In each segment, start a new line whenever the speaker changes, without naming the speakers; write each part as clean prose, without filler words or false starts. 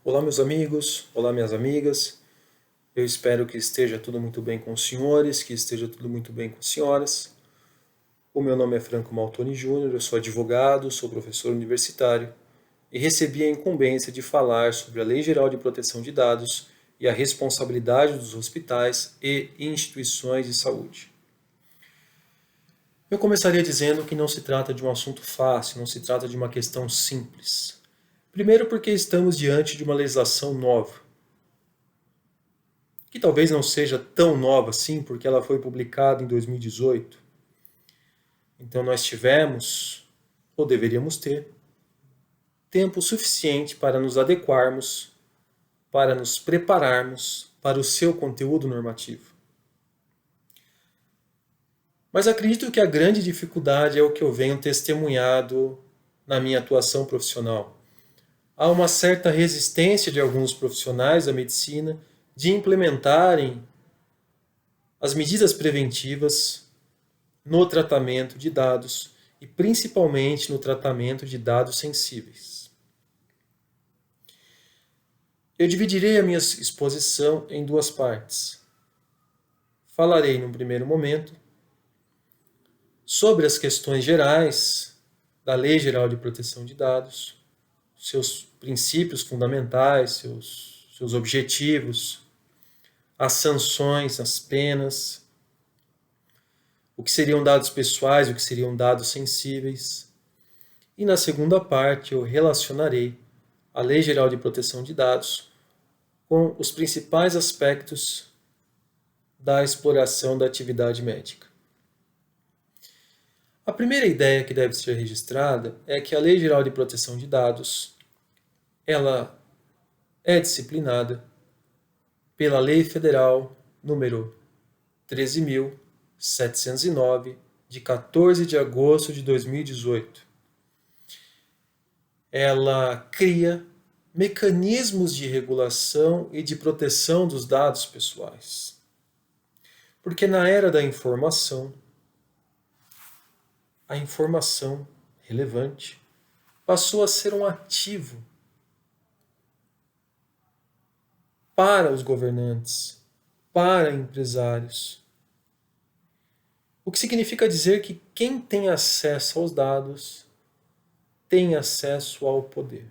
Olá, meus amigos, olá, minhas amigas. Eu espero que esteja tudo muito bem com os senhores, que esteja tudo muito bem com as senhoras. O meu nome é Franco Maltoni Júnior, eu sou advogado, sou professor universitário e recebi a incumbência de falar sobre a Lei Geral de Proteção de Dados e a responsabilidade dos hospitais e instituições de saúde. Eu começaria dizendo que não se trata de um assunto fácil, não se trata de uma questão simples. Primeiro, porque estamos diante de uma legislação nova, que talvez não seja tão nova assim, porque ela foi publicada em 2018. Então nós tivemos, ou deveríamos ter, tempo suficiente para nos adequarmos, para nos prepararmos para o seu conteúdo normativo. Mas acredito que a grande dificuldade é o que eu venho testemunhado na minha atuação profissional. Há uma certa resistência de alguns profissionais da medicina de implementarem as medidas preventivas no tratamento de dados e principalmente no tratamento de dados sensíveis. Eu dividirei a minha exposição em duas partes. Falarei, num primeiro momento, sobre as questões gerais da Lei Geral de Proteção de Dados, seus princípios fundamentais, seus objetivos, as sanções, as penas, o que seriam dados pessoais, o que seriam dados sensíveis. E na segunda parte eu relacionarei a Lei Geral de Proteção de Dados com os principais aspectos da exploração da atividade médica. A primeira ideia que deve ser registrada é que a Lei Geral de Proteção de Dados ela é disciplinada pela Lei Federal número 13.709, de 14 de agosto de 2018. Ela cria mecanismos de regulação e de proteção dos dados pessoais. Porque na era da informação, a informação relevante passou a ser um ativo para os governantes, para empresários. O que significa dizer que quem tem acesso aos dados tem acesso ao poder.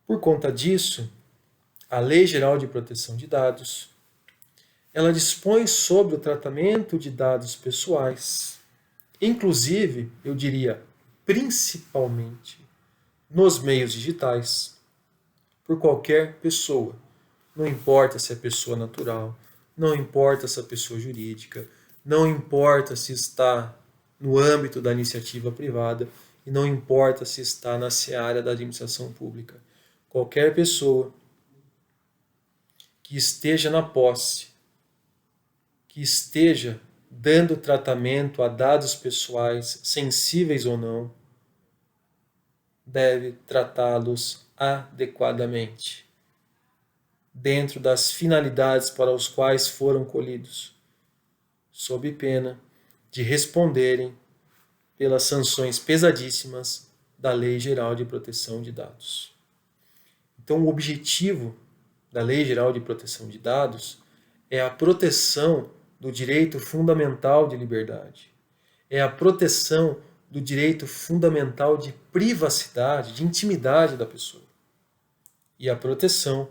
Por conta disso, a Lei Geral de Proteção de Dados, ela dispõe sobre o tratamento de dados pessoais, inclusive, eu diria, principalmente, nos meios digitais, por qualquer pessoa. Não importa se é pessoa natural, não importa se é pessoa jurídica, não importa se está no âmbito da iniciativa privada e não importa se está na seara da administração pública. Qualquer pessoa que esteja na posse, que esteja dando tratamento a dados pessoais, sensíveis ou não, deve tratá-los adequadamente, dentro das finalidades para os quais foram colhidos, sob pena de responderem pelas sanções pesadíssimas da Lei Geral de Proteção de Dados. Então, o objetivo da Lei Geral de Proteção de Dados é a proteção do direito fundamental de liberdade, é a proteção do direito fundamental de privacidade, de intimidade da pessoa, e a proteção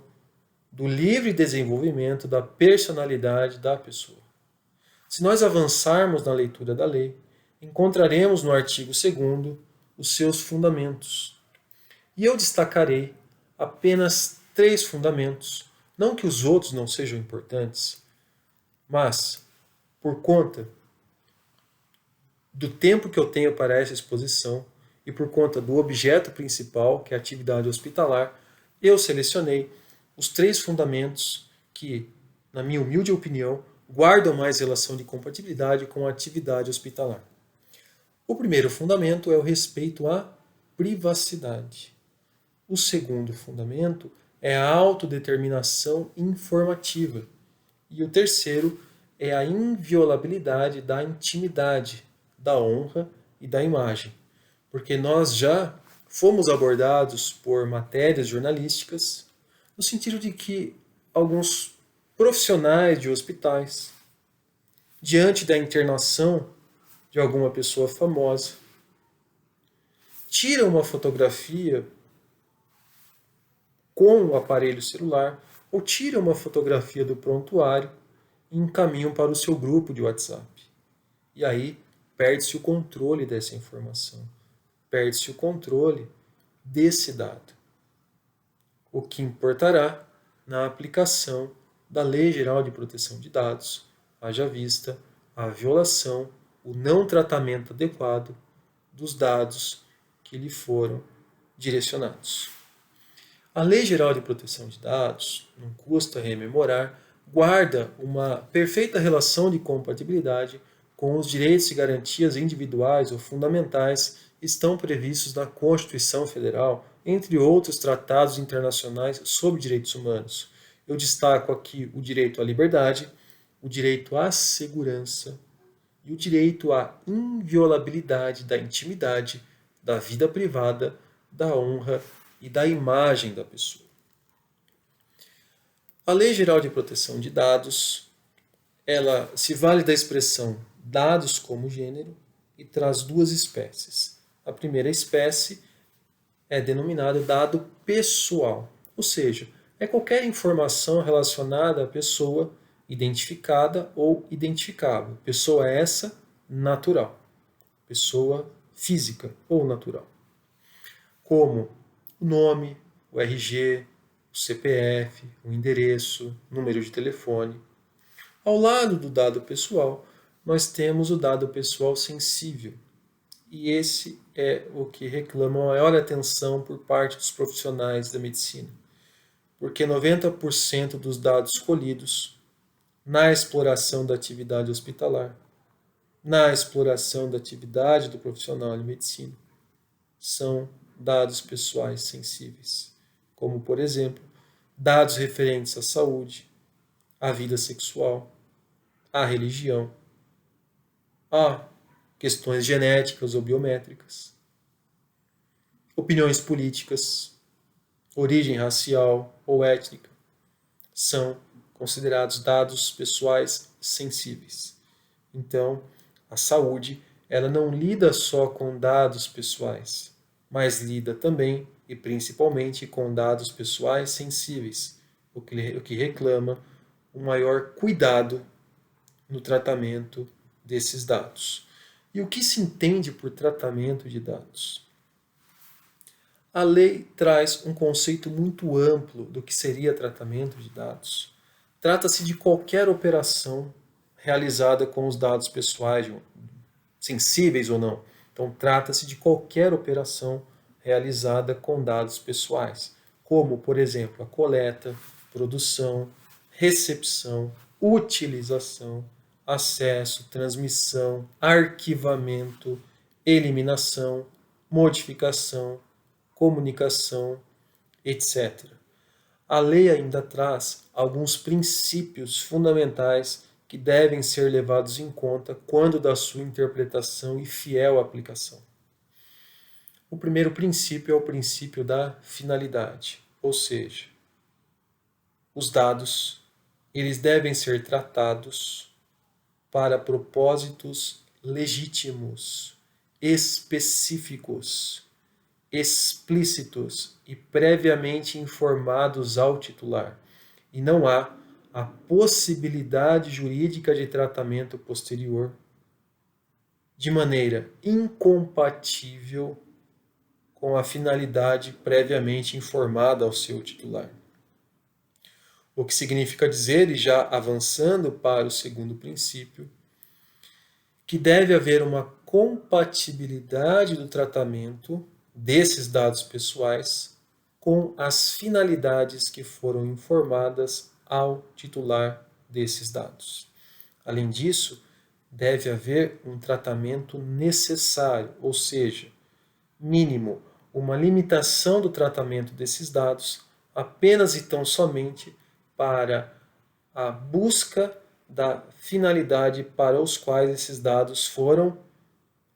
do livre desenvolvimento da personalidade da pessoa. Se nós avançarmos na leitura da lei, encontraremos no artigo 2º os seus fundamentos. E eu destacarei apenas 3 fundamentos, não que os outros não sejam importantes, mas por conta do tempo que eu tenho para essa exposição e por conta do objeto principal, que é a atividade hospitalar, eu selecionei os 3 fundamentos que, na minha humilde opinião, guardam mais relação de compatibilidade com a atividade hospitalar. O primeiro fundamento é o respeito à privacidade. O segundo fundamento é a autodeterminação informativa. E o terceiro é a inviolabilidade da intimidade, da honra e da imagem. Porque nós já fomos abordados por matérias jornalísticas, no sentido de que alguns profissionais de hospitais, diante da internação de alguma pessoa famosa, tiram uma fotografia com o aparelho celular ou tiram uma fotografia do prontuário e encaminham para o seu grupo de WhatsApp. E aí perde-se o controle dessa informação, perde-se o controle desse dado. O que importará na aplicação da Lei Geral de Proteção de Dados, haja vista a violação, o não tratamento adequado dos dados que lhe foram direcionados. A Lei Geral de Proteção de Dados, não custa rememorar, guarda uma perfeita relação de compatibilidade com os direitos e garantias individuais ou fundamentais que estão previstos na Constituição Federal, entre outros tratados internacionais sobre direitos humanos. Eu destaco aqui o direito à liberdade, o direito à segurança e o direito à inviolabilidade da intimidade, da vida privada, da honra e da imagem da pessoa. A Lei Geral de Proteção de Dados, ela se vale da expressão dados como gênero e traz duas espécies. A primeira espécie é denominada dado pessoal, ou seja, é qualquer informação relacionada à pessoa identificada ou identificável. Pessoa essa natural, pessoa física ou natural, como o nome, o RG, o CPF, o endereço, número de telefone. Ao lado do dado pessoal, nós temos o dado pessoal sensível. E esse é o que reclama maior atenção por parte dos profissionais da medicina. Porque 90% dos dados colhidos na exploração da atividade hospitalar, na exploração da atividade do profissional de medicina, são dados pessoais sensíveis, como, por exemplo, dados referentes à saúde, à vida sexual, à religião, a questões genéticas ou biométricas, opiniões políticas, origem racial ou étnica, são considerados dados pessoais sensíveis. Então, a saúde, ela não lida só com dados pessoais, mas lida também e principalmente com dados pessoais sensíveis, o que reclama um maior cuidado no tratamento desses dados. E o que se entende por tratamento de dados? A lei traz um conceito muito amplo do que seria tratamento de dados. Trata-se de qualquer operação realizada com os dados pessoais, sensíveis ou não. Então, trata-se de qualquer operação realizada com dados pessoais, como, por exemplo, a coleta, produção, recepção, utilização, acesso, transmissão, arquivamento, eliminação, modificação, comunicação, etc. A lei ainda traz alguns princípios fundamentais que devem ser levados em conta quando da sua interpretação e fiel aplicação. O primeiro princípio é o princípio da finalidade, ou seja, os dados eles devem ser tratados para propósitos legítimos, específicos, explícitos e previamente informados ao titular. E não há a possibilidade jurídica de tratamento posterior de maneira incompatível com a finalidade previamente informada ao seu titular. O que significa dizer, e já avançando para o segundo princípio, que deve haver uma compatibilidade do tratamento desses dados pessoais com as finalidades que foram informadas ao titular desses dados. Além disso, deve haver um tratamento necessário, ou seja, mínimo, uma limitação do tratamento desses dados apenas e tão somente para a busca da finalidade para os quais esses dados foram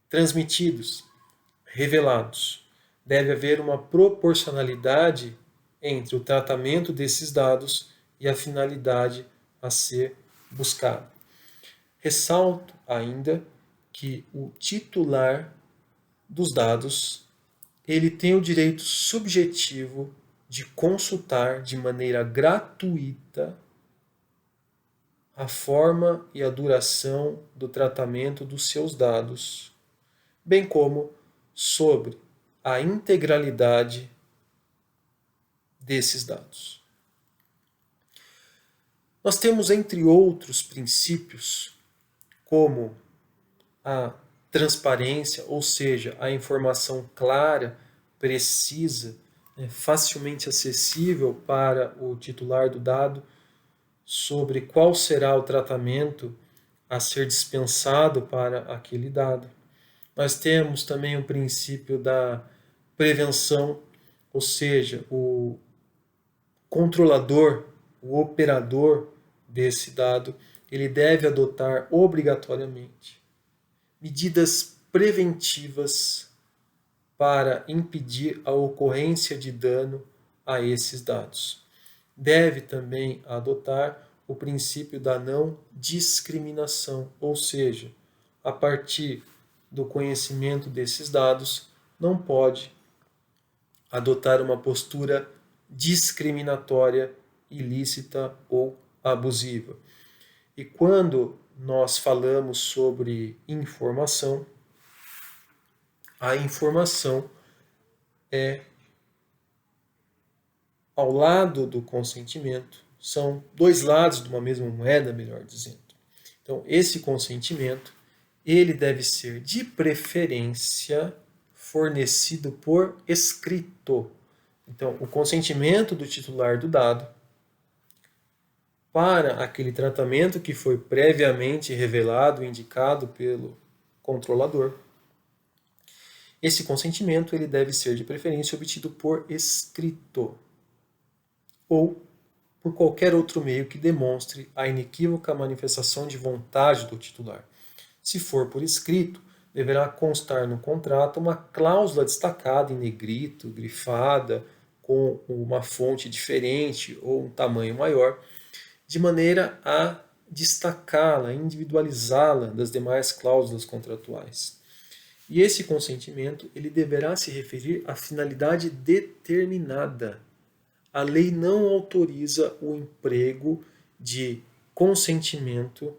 transmitidos, revelados. deve haver uma proporcionalidade entre o tratamento desses dados e a finalidade a ser buscada. Ressalto ainda que o titular dos dados, ele tem o direito subjetivo de consultar de maneira gratuita a forma e a duração do tratamento dos seus dados, bem como sobre a integralidade desses dados. Nós temos, entre outros princípios, como a transparência, ou seja, a informação clara, precisa, facilmente acessível para o titular do dado sobre qual será o tratamento a ser dispensado para aquele dado. Nós temos também o princípio da prevenção, ou seja, o controlador, o operador desse dado, ele deve adotar obrigatoriamente medidas preventivas para impedir a ocorrência de dano a esses dados. Deve também adotar o princípio da não discriminação, ou seja, a partir do conhecimento desses dados, não pode adotar uma postura discriminatória, ilícita ou abusiva. E quando nós falamos sobre informação, a informação é ao lado do consentimento, são dois lados de uma mesma moeda, melhor dizendo. Então, esse consentimento, ele deve ser de preferência fornecido por escrito. Então, o consentimento do titular do dado para aquele tratamento que foi previamente revelado e indicado pelo controlador. Esse consentimento ele deve ser de preferência obtido por escrito ou por qualquer outro meio que demonstre a inequívoca manifestação de vontade do titular. Se for por escrito, deverá constar no contrato uma cláusula destacada em negrito, grifada, com uma fonte diferente ou um tamanho maior, de maneira a destacá-la, individualizá-la das demais cláusulas contratuais. E esse consentimento ele deverá se referir à finalidade determinada. A lei não autoriza o emprego de consentimento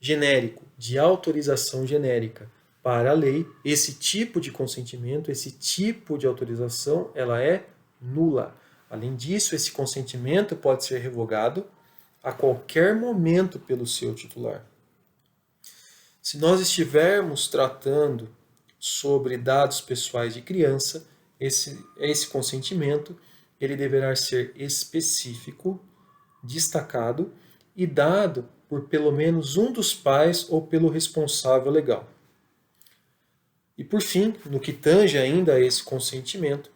genérico, de autorização genérica. Para a lei, esse tipo de consentimento, esse tipo de autorização, ela é nula. Além disso, esse consentimento pode ser revogado a qualquer momento pelo seu titular. Se nós estivermos tratando sobre dados pessoais de criança, esse consentimento ele deverá ser específico, destacado e dado por pelo menos um dos pais ou pelo responsável legal. E por fim, no que tange ainda a esse consentimento,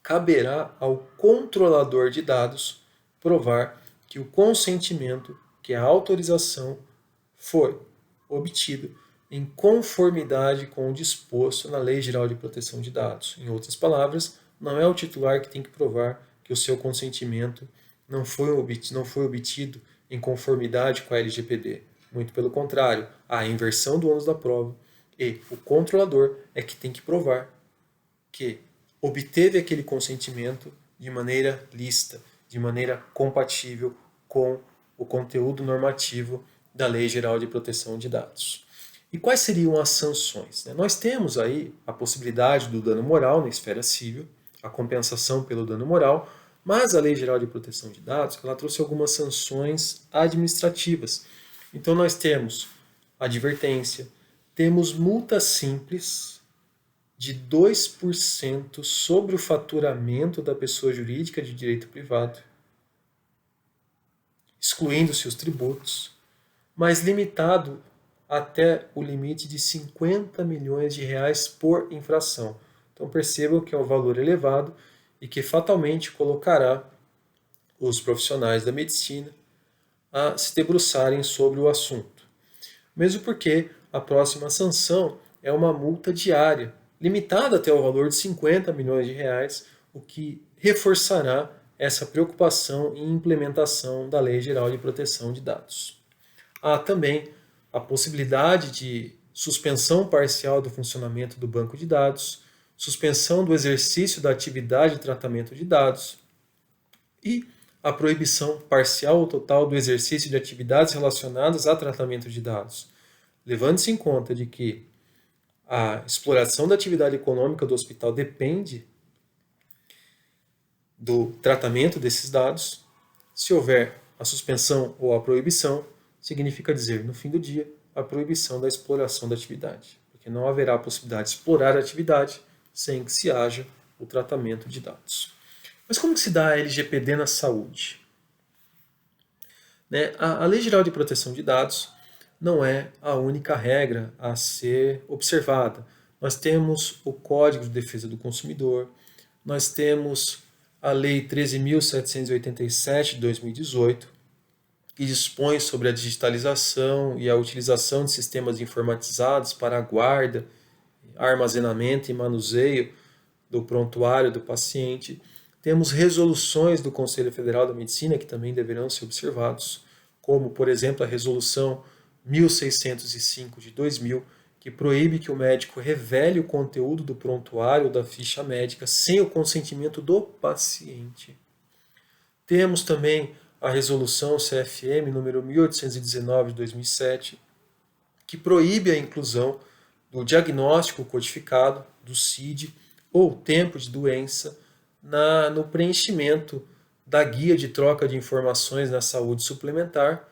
caberá ao controlador de dados provar que o consentimento, que a autorização, foi obtido em conformidade com o disposto na Lei Geral de Proteção de Dados. Em outras palavras, não é o titular que tem que provar que o seu consentimento não foi obtido em conformidade com a LGPD. Muito pelo contrário, a inversão do ônus da prova e o controlador é que tem que provar que obteve aquele consentimento de maneira lícita, de maneira compatível com o conteúdo normativo da Lei Geral de Proteção de Dados. E quais seriam as sanções? Nós temos aí a possibilidade do dano moral na esfera civil, a compensação pelo dano moral, mas a Lei Geral de Proteção de Dados ela trouxe algumas sanções administrativas. Então nós temos advertência, temos multa simples de 2% sobre o faturamento da pessoa jurídica de direito privado, excluindo-se os tributos, mas limitado até o limite de 50 milhões de reais por infração. Então percebam que é um valor elevado e que fatalmente colocará os profissionais da medicina a se debruçarem sobre o assunto. Mesmo porque a próxima sanção é uma multa diária limitada até o valor de 50 milhões de reais, o que reforçará essa preocupação em implementação da Lei Geral de Proteção de Dados. Há também a possibilidade de suspensão parcial do funcionamento do banco de dados, suspensão do exercício da atividade de tratamento de dados e a proibição parcial ou total do exercício de atividades relacionadas a tratamento de dados, levando-se em conta de que a exploração da atividade econômica do hospital depende do tratamento desses dados. Se houver a suspensão ou a proibição, significa dizer, no fim do dia, a proibição da exploração da atividade, porque não haverá possibilidade de explorar a atividade sem que se haja o tratamento de dados. Mas como que se dá a LGPD na saúde? A Lei Geral de Proteção de Dados não é a única regra a ser observada. Nós temos o Código de Defesa do Consumidor, nós temos a Lei 13.787 de 2018, que dispõe sobre a digitalização e a utilização de sistemas informatizados para a guarda, armazenamento e manuseio do prontuário do paciente. Temos resoluções do Conselho Federal da Medicina que também deverão ser observados, como, por exemplo, a Resolução 1605 de 2000, que proíbe que o médico revele o conteúdo do prontuário ou da ficha médica sem o consentimento do paciente. Temos também a Resolução CFM número 1819 de 2007, que proíbe a inclusão do diagnóstico codificado, do CID, ou tempo de doença, no preenchimento da guia de troca de informações na saúde suplementar,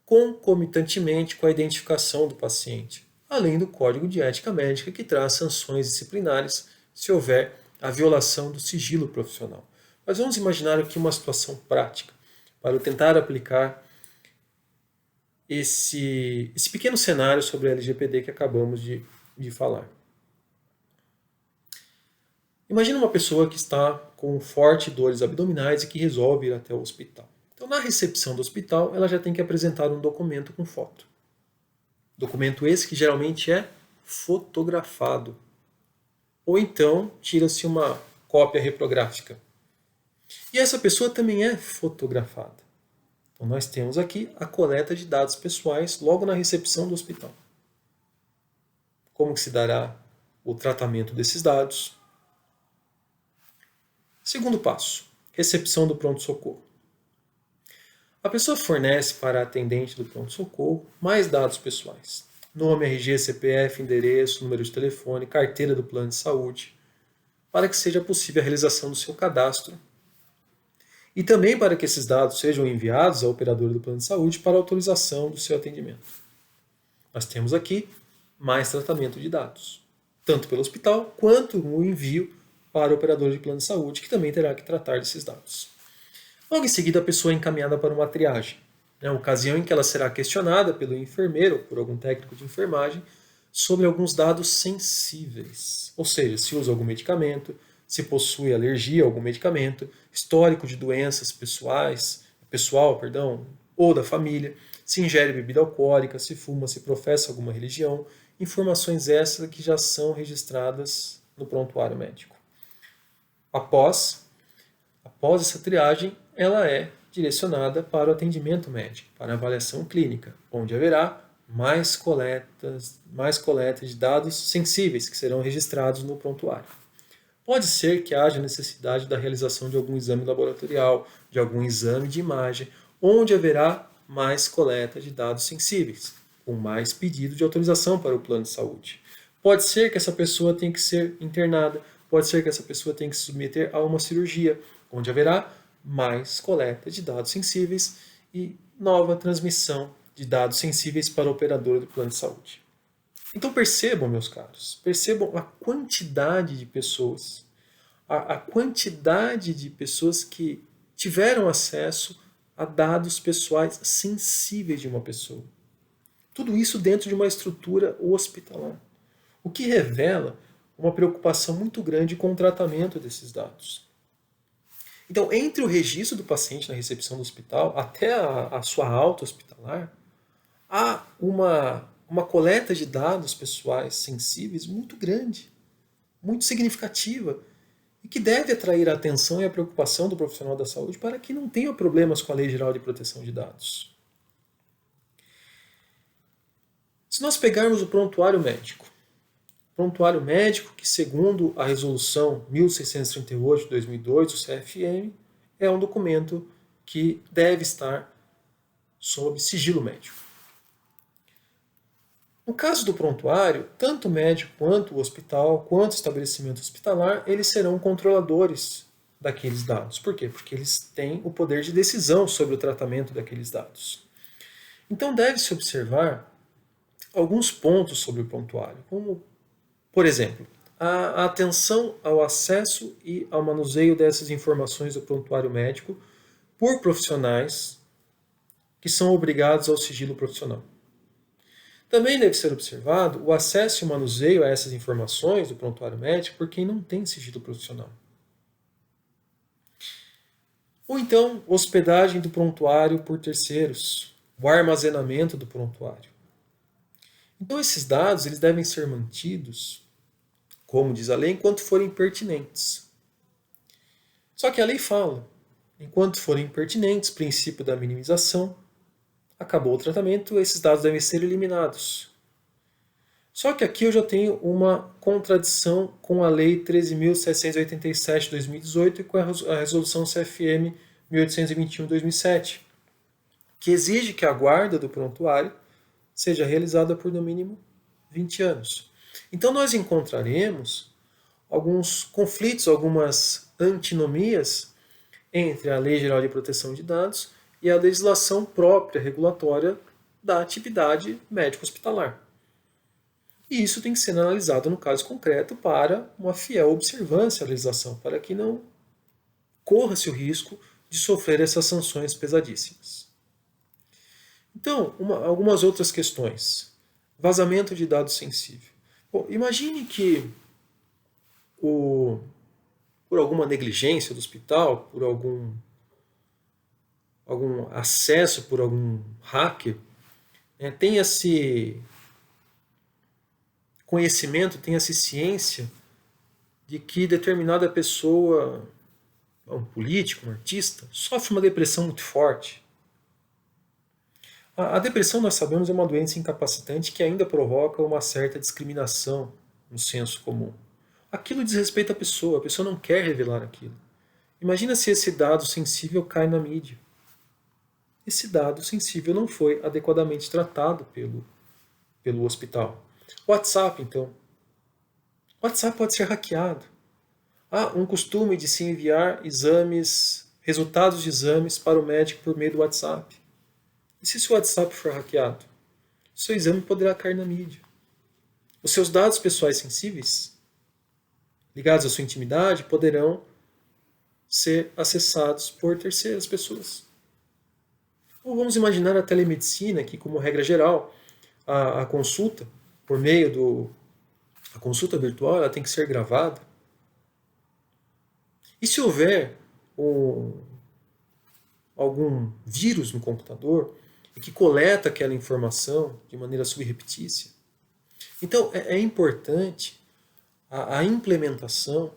concomitantemente com a identificação do paciente, além do Código de Ética Médica, que traz sanções disciplinares se houver a violação do sigilo profissional. Mas vamos imaginar aqui uma situação prática para tentar aplicar esse pequeno cenário sobre a LGPD que acabamos de falar. Imagina uma pessoa que está com fortes dores abdominais e que resolve ir até o hospital. Então, na recepção do hospital, ela já tem que apresentar um documento com foto. Documento esse que geralmente é fotografado. Ou então, tira-se uma cópia reprográfica. E essa pessoa também é fotografada. Então, nós temos aqui a coleta de dados pessoais logo na recepção do hospital. Como que se dará o tratamento desses dados? Segundo passo, recepção do pronto-socorro. A pessoa fornece para a atendente do pronto-socorro mais dados pessoais. Nome, RG, CPF, endereço, número de telefone, carteira do plano de saúde, para que seja possível a realização do seu cadastro. E também para que esses dados sejam enviados ao operador do plano de saúde para autorização do seu atendimento. Nós temos aqui mais tratamento de dados, tanto pelo hospital quanto o envio para o operador de plano de saúde, que também terá que tratar desses dados. Logo em seguida, a pessoa é encaminhada para uma triagem, ocasião em que ela será questionada pelo enfermeiro ou por algum técnico de enfermagem sobre alguns dados sensíveis, ou seja, se usa algum medicamento, se possui alergia a algum medicamento, histórico de doenças pessoal, ou da família, se ingere bebida alcoólica, se fuma, se professa alguma religião, informações essas que já são registradas no prontuário médico. Após essa triagem, ela é direcionada para o atendimento médico, para a avaliação clínica, onde haverá mais coletas de dados sensíveis que serão registrados no prontuário. Pode ser que haja necessidade da realização de algum exame laboratorial, de algum exame de imagem, onde haverá mais coleta de dados sensíveis, com mais pedido de autorização para o plano de saúde. Pode ser que essa pessoa tenha que ser internada, pode ser que essa pessoa tenha que se submeter a uma cirurgia, onde haverá mais coleta de dados sensíveis e nova transmissão de dados sensíveis para o operador do plano de saúde. Então percebam, meus caros, percebam a quantidade de pessoas, a quantidade de pessoas que tiveram acesso a dados pessoais sensíveis de uma pessoa. Tudo isso dentro de uma estrutura hospitalar, o que revela uma preocupação muito grande com o tratamento desses dados. Então, entre o registro do paciente na recepção do hospital até a sua alta hospitalar, há uma coleta de dados pessoais sensíveis muito grande. muito significativa e que deve atrair a atenção e a preocupação do profissional da saúde para que não tenha problemas com a Lei Geral de Proteção de Dados. Se nós pegarmos o prontuário médico que, segundo a Resolução 1638 de 2002 do CFM, é um documento que deve estar sob sigilo médico. No caso do prontuário, tanto o médico quanto o hospital, quanto o estabelecimento hospitalar, eles serão controladores daqueles dados. Por quê? Porque eles têm o poder de decisão sobre o tratamento daqueles dados. Então deve-se observar alguns pontos sobre o prontuário, como, por exemplo, a atenção ao acesso e ao manuseio dessas informações do prontuário médico por profissionais que são obrigados ao sigilo profissional. Também deve ser observado o acesso e o manuseio a essas informações do prontuário médico por quem não tem sigilo profissional. Ou então, hospedagem do prontuário por terceiros, o armazenamento do prontuário. Então, esses dados eles devem ser mantidos, como diz a lei, enquanto forem pertinentes. Só que a lei fala, enquanto forem pertinentes, princípio da minimização, acabou o tratamento, esses dados devem ser eliminados. Só que aqui eu já tenho uma contradição com a Lei 13.787 de 2018 e com a Resolução CFM 1821 de 2007, que exige que a guarda do prontuário seja realizada por no mínimo 20 anos. Então nós encontraremos alguns conflitos, algumas antinomias entre a Lei Geral de Proteção de Dados e a legislação própria regulatória da atividade médico-hospitalar. E isso tem que ser analisado no caso concreto para uma fiel observância à legislação, para que não corra-se o risco de sofrer essas sanções pesadíssimas. Então, algumas outras questões. Vazamento de dados sensível. Bom, imagine que por alguma negligência do hospital, por algum acesso por algum hacker, tenha-se conhecimento, tenha-se ciência de que determinada pessoa, um político, um artista, sofre uma depressão muito forte. A depressão, nós sabemos, é uma doença incapacitante que ainda provoca uma certa discriminação no senso comum. Aquilo diz respeito à pessoa, a pessoa não quer revelar aquilo. Imagina se esse dado sensível cai na mídia. Esse dado sensível não foi adequadamente tratado pelo hospital. WhatsApp, então. WhatsApp pode ser hackeado. Há um costume de se enviar resultados de exames para o médico por meio do WhatsApp. E se o WhatsApp for hackeado? O seu exame poderá cair na mídia. Os seus dados pessoais sensíveis, ligados à sua intimidade, poderão ser acessados por terceiras pessoas. Ou vamos imaginar a telemedicina, que, como regra geral, a consulta por meio a consulta virtual, ela tem que ser gravada. E se houver algum vírus no computador e que coleta aquela informação de maneira subreptícia? Então, é importante a implementação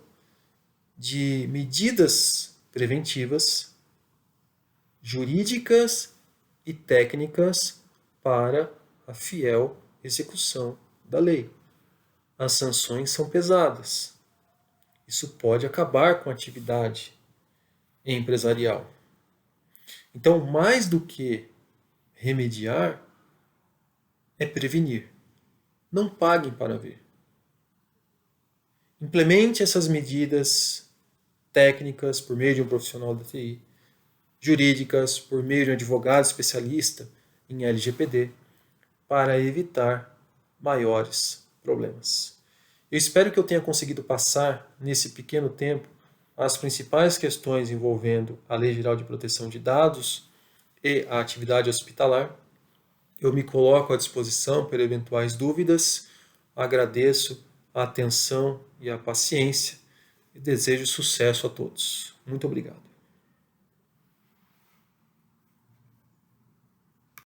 de medidas preventivas, jurídicas e técnicas para a fiel execução da lei. As sanções são pesadas. Isso pode acabar com a atividade empresarial. Então, mais do que remediar, é prevenir. Não paguem para ver. Implemente essas medidas técnicas por meio de um profissional da TI, jurídicas por meio de um advogado especialista em LGPD, para evitar maiores problemas. Eu espero que eu tenha conseguido passar nesse pequeno tempo as principais questões envolvendo a Lei Geral de Proteção de Dados e a atividade hospitalar. Eu me coloco à disposição para eventuais dúvidas. Agradeço a atenção e a paciência e desejo sucesso a todos. Muito obrigado.